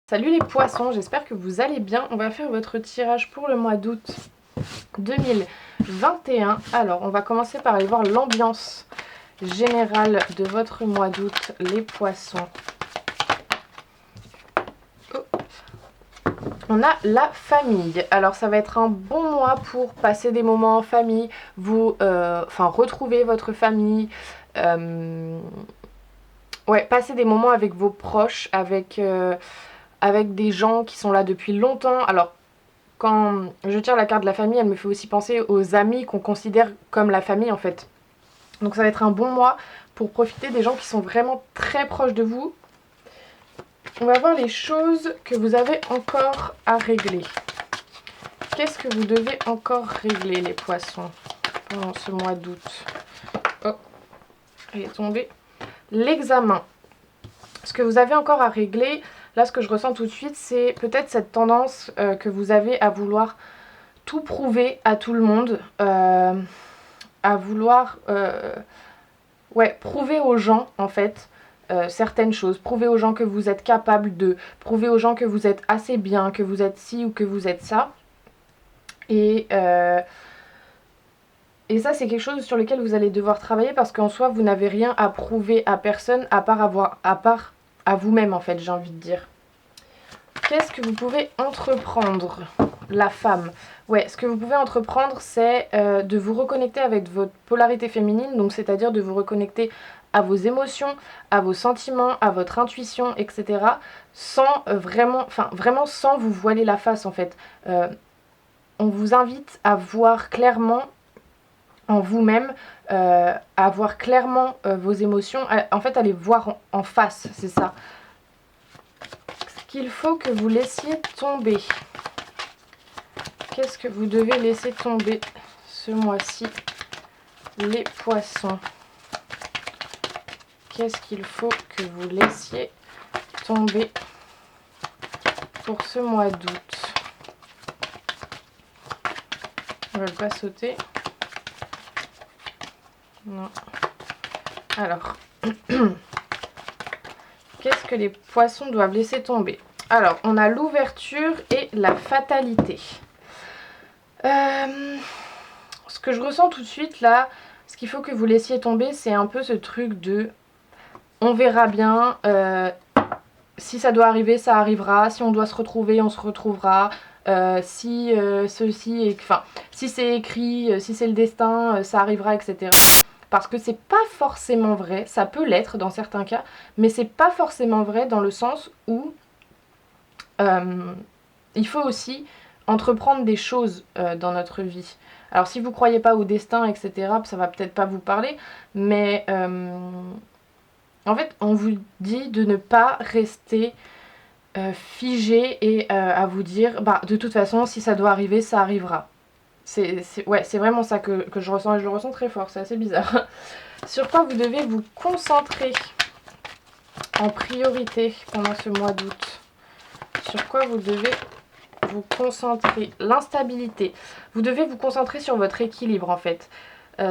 Salut les poissons, j'espère que vous allez bien. On va faire votre tirage pour le mois d'août 2021. Alors, on va commencer par aller voir l'ambiance générale de votre mois d'août, les poissons. Oh. On a la famille. Alors, ça va être un bon mois pour passer des moments en famille, retrouver votre famille. Passer des moments avec vos proches, avec des gens qui sont là depuis longtemps. Alors, quand je tire la carte de la famille, elle me fait aussi penser aux amis qu'on considère comme la famille en fait. Donc ça va être un bon mois pour profiter des gens qui sont vraiment très proches de vous. On va voir les choses que vous avez encore à régler. Qu'est-ce que vous devez encore régler les poissons pendant ce mois d'août? Oh, elle est tombée. L'examen. Ce que vous avez encore à régler, là ce que je ressens tout de suite, c'est peut-être cette tendance que vous avez à vouloir tout prouver à tout le monde, à vouloir prouver aux gens en fait certaines choses, prouver aux gens que vous êtes capable de, prouver aux gens que vous êtes assez bien, que vous êtes ci ou que vous êtes ça. Et ça c'est quelque chose sur lequel vous allez devoir travailler parce qu'en soi vous n'avez rien à prouver à personne à part à vous-même en fait, j'ai envie de dire. Qu'est-ce que vous pouvez entreprendre, la femme? Ouais, ce que vous pouvez entreprendre, c'est de vous reconnecter avec votre polarité féminine, donc c'est-à-dire de vous reconnecter à vos émotions, à vos sentiments, à votre intuition, etc. Sans vraiment sans vous voiler la face en fait. On vous invite à voir clairement en vous-même, à voir clairement vos émotions, en fait à les voir en face, c'est ça. Qu'il faut que vous laissiez tomber. Qu'est-ce que vous devez laisser tomber ce mois-ci, les poissons? Qu'est-ce qu'il faut que vous laissiez tomber pour ce mois d'août? On ne va pas sauter. Non. Alors, qu'est-ce que les poissons doivent laisser tomber? Alors, on a l'ouverture et la fatalité. Ce que je ressens tout de suite là, ce qu'il faut que vous laissiez tomber, c'est un peu ce truc de on verra bien, si ça doit arriver, ça arrivera, si on doit se retrouver, on se retrouvera, si c'est écrit, si c'est le destin, ça arrivera, etc. Parce que c'est pas forcément vrai, ça peut l'être dans certains cas, mais c'est pas forcément vrai dans le sens où il faut aussi entreprendre des choses dans notre vie. Alors si vous croyez pas au destin, etc., ça va peut-être pas vous parler, mais en fait on vous dit de ne pas rester figé et à vous dire bah de toute façon si ça doit arriver, ça arrivera. C'est vraiment ça que je ressens et je le ressens très fort, c'est assez bizarre. Sur quoi vous devez vous concentrer en priorité pendant ce mois d'août? Sur quoi vous devez vous concentrer? L'instabilité. Vous devez vous concentrer sur votre équilibre en fait.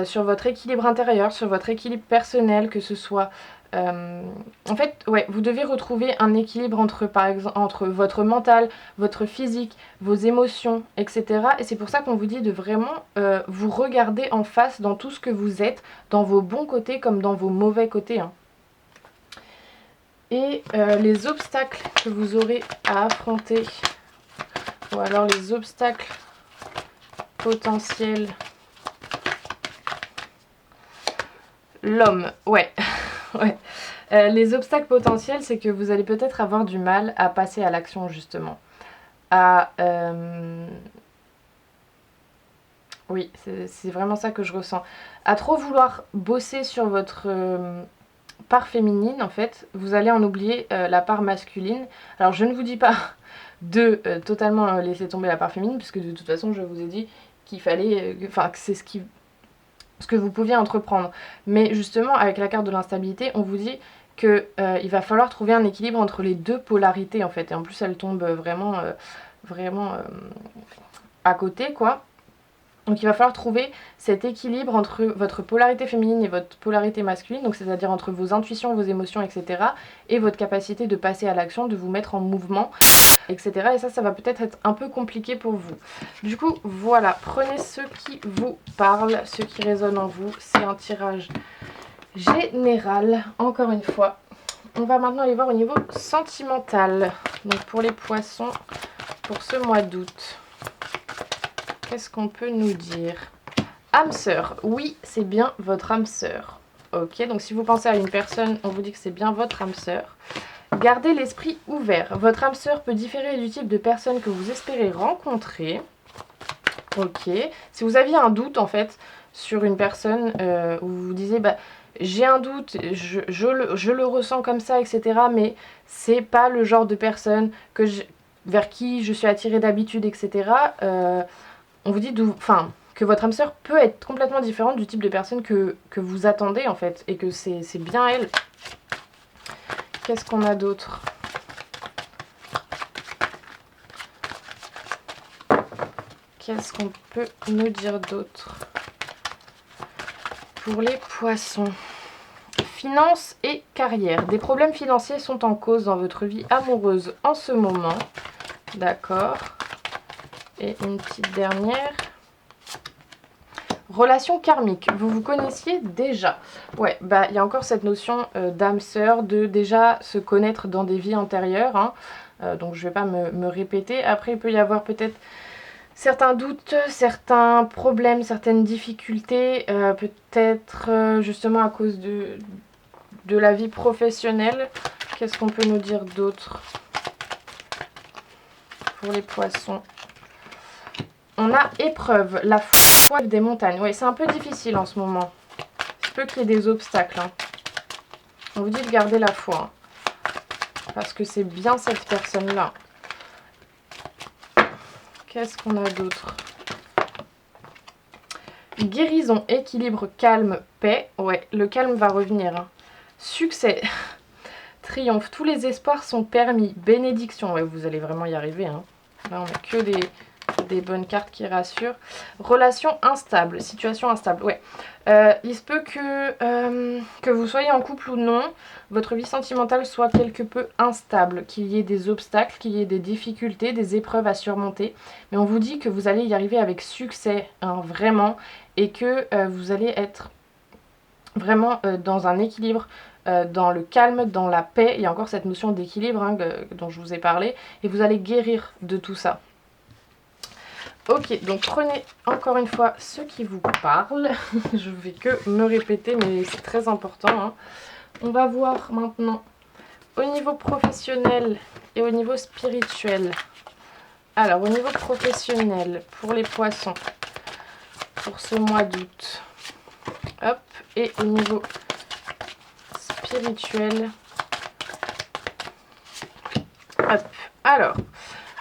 Sur votre équilibre intérieur, sur votre équilibre personnel, que ce soit... en fait, vous devez retrouver un équilibre entre, par exemple, entre votre mental, votre physique, vos émotions, etc. Et c'est pour ça qu'on vous dit de vraiment vous regarder en face dans tout ce que vous êtes, dans vos bons côtés comme dans vos mauvais côtés. Hein. Et les obstacles que vous aurez à affronter, ou alors les obstacles potentiels. L'homme, ouais. ouais. Les obstacles potentiels, c'est que vous allez peut-être avoir du mal à passer à l'action, justement. Oui, c'est vraiment ça que je ressens. À trop vouloir bosser sur votre part féminine, en fait, vous allez en oublier la part masculine. Alors, je ne vous dis pas de totalement laisser tomber la part féminine, puisque de toute façon, je vous ai dit qu'il fallait... que c'est ce que vous pouviez entreprendre. Mais justement, avec la carte de l'instabilité, on vous dit qu'il va falloir trouver un équilibre entre les deux polarités, en fait. Et en plus, elle tombe vraiment à côté, quoi. Donc il va falloir trouver cet équilibre entre votre polarité féminine et votre polarité masculine, donc c'est-à-dire entre vos intuitions, vos émotions, etc. et votre capacité de passer à l'action, de vous mettre en mouvement, etc. Et ça va peut-être être un peu compliqué pour vous. Du coup, voilà, prenez ce qui vous parle, ce qui résonne en vous. C'est un tirage général, encore une fois. On va maintenant aller voir au niveau sentimental. Donc pour les poissons, pour ce mois d'août. Qu'est-ce qu'on peut nous dire? Âme sœur, oui, c'est bien votre âme sœur. Ok, donc si vous pensez à une personne, on vous dit que c'est bien votre âme sœur. Gardez l'esprit ouvert. Votre âme sœur peut différer du type de personne que vous espérez rencontrer. Ok, si vous aviez un doute en fait sur une personne où vous vous disiez bah, j'ai un doute, je le ressens comme ça, etc. Mais c'est pas le genre de personne vers qui je suis attirée d'habitude, etc. On vous dit que votre âme sœur peut être complètement différente du type de personne que vous attendez en fait, et que c'est bien elle. Qu'est-ce qu'on a d'autre? Qu'est-ce qu'on peut nous dire d'autre? Pour les poissons. Finances et carrière. Des problèmes financiers sont en cause dans votre vie amoureuse en ce moment. D'accord. Et une petite dernière. Relation karmique, vous vous connaissiez déjà. Ouais, bah il y a encore cette notion d'âme sœur, de déjà se connaître dans des vies antérieures. Hein. Donc je vais pas me répéter. Après, il peut y avoir peut-être certains doutes, certains problèmes, certaines difficultés. Peut-être justement à cause de la vie professionnelle. Qu'est-ce qu'on peut nous dire d'autre pour les poissons? On a épreuve, la foi des montagnes. Oui, c'est un peu difficile en ce moment. Il peut qu'il y ait des obstacles. Hein. On vous dit de garder la foi. Hein, parce que c'est bien cette personne-là. Qu'est-ce qu'on a d'autre? Guérison, équilibre, calme, paix. Ouais, le calme va revenir. Hein. Succès, triomphe. Tous les espoirs sont permis. Bénédiction. Ouais, vous allez vraiment y arriver. Hein. Là, on n'a que des bonnes cartes qui rassurent. Relation instable, situation instable. Ouais. Il se peut que vous soyez en couple ou non, votre vie sentimentale soit quelque peu instable, qu'il y ait des obstacles, qu'il y ait des difficultés, des épreuves à surmonter. Mais on vous dit que vous allez y arriver avec succès, hein, vraiment, et que vous allez être vraiment dans un équilibre, dans le calme, dans la paix. Il y a encore cette notion d'équilibre hein, dont je vous ai parlé, et vous allez guérir de tout ça. Ok, donc prenez encore une fois ce qui vous parle. Je vais que me répéter, mais c'est très important. Hein. On va voir maintenant au niveau professionnel et au niveau spirituel. Alors, au niveau professionnel, pour les poissons, pour ce mois d'août. Hop, et au niveau spirituel. Hop, alors...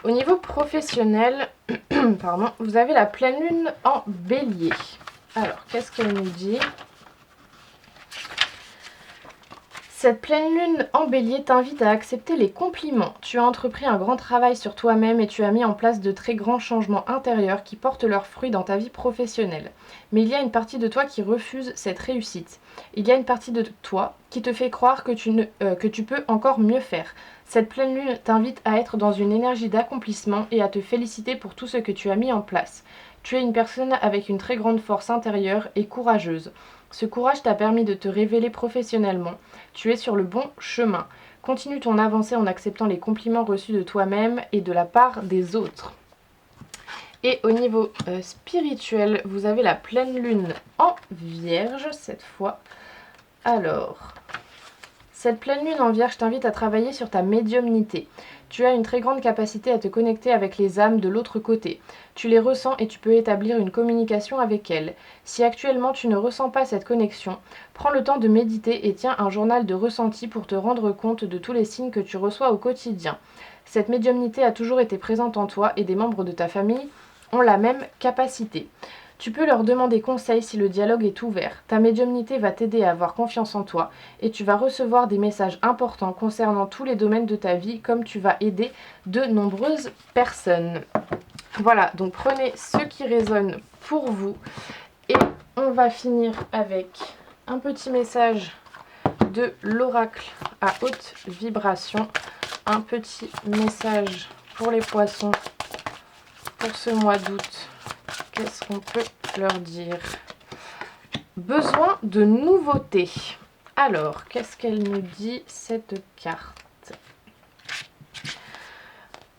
Au niveau professionnel, pardon, vous avez la pleine lune en bélier. Alors, qu'est-ce qu'elle nous dit? Cette pleine lune en bélier t'invite à accepter les compliments. Tu as entrepris un grand travail sur toi-même et tu as mis en place de très grands changements intérieurs qui portent leurs fruits dans ta vie professionnelle. Mais il y a une partie de toi qui refuse cette réussite. Il y a une partie de toi qui te fait croire que tu peux encore mieux faire. Cette pleine lune t'invite à être dans une énergie d'accomplissement et à te féliciter pour tout ce que tu as mis en place. Tu es une personne avec une très grande force intérieure et courageuse. Ce courage t'a permis de te révéler professionnellement. Tu es sur le bon chemin. Continue ton avancée en acceptant les compliments reçus de toi-même et de la part des autres. Et au niveau spirituel, vous avez la pleine lune en Vierge cette fois. Alors... Cette pleine lune en Vierge t'invite à travailler sur ta médiumnité. Tu as une très grande capacité à te connecter avec les âmes de l'autre côté. Tu les ressens et tu peux établir une communication avec elles. Si actuellement tu ne ressens pas cette connexion, prends le temps de méditer et tiens un journal de ressenti pour te rendre compte de tous les signes que tu reçois au quotidien. Cette médiumnité a toujours été présente en toi et des membres de ta famille ont la même capacité. Tu peux leur demander conseil si le dialogue est ouvert. Ta médiumnité va t'aider à avoir confiance en toi et tu vas recevoir des messages importants concernant tous les domaines de ta vie comme tu vas aider de nombreuses personnes. Voilà, donc prenez ce qui résonne pour vous. Et on va finir avec un petit message de l'oracle à haute vibration. Un petit message pour les poissons pour ce mois d'août. Qu'est-ce qu'on peut leur dire? Besoin de nouveautés. Alors, qu'est-ce qu'elle nous dit cette carte?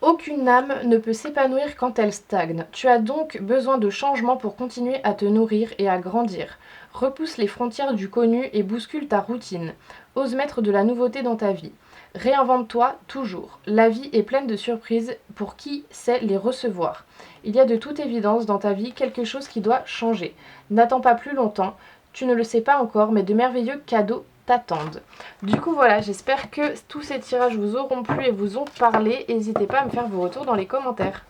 Aucune âme ne peut s'épanouir quand elle stagne. Tu as donc besoin de changement pour continuer à te nourrir et à grandir. Repousse les frontières du connu et bouscule ta routine. Ose mettre de la nouveauté dans ta vie. Réinvente-toi toujours. La vie est pleine de surprises pour qui sait les recevoir. Il y a de toute évidence dans ta vie quelque chose qui doit changer. N'attends pas plus longtemps. Tu ne le sais pas encore, mais de merveilleux cadeaux t'attendent. Du coup voilà, j'espère que tous ces tirages vous auront plu et vous ont parlé. N'hésitez pas à me faire vos retours dans les commentaires.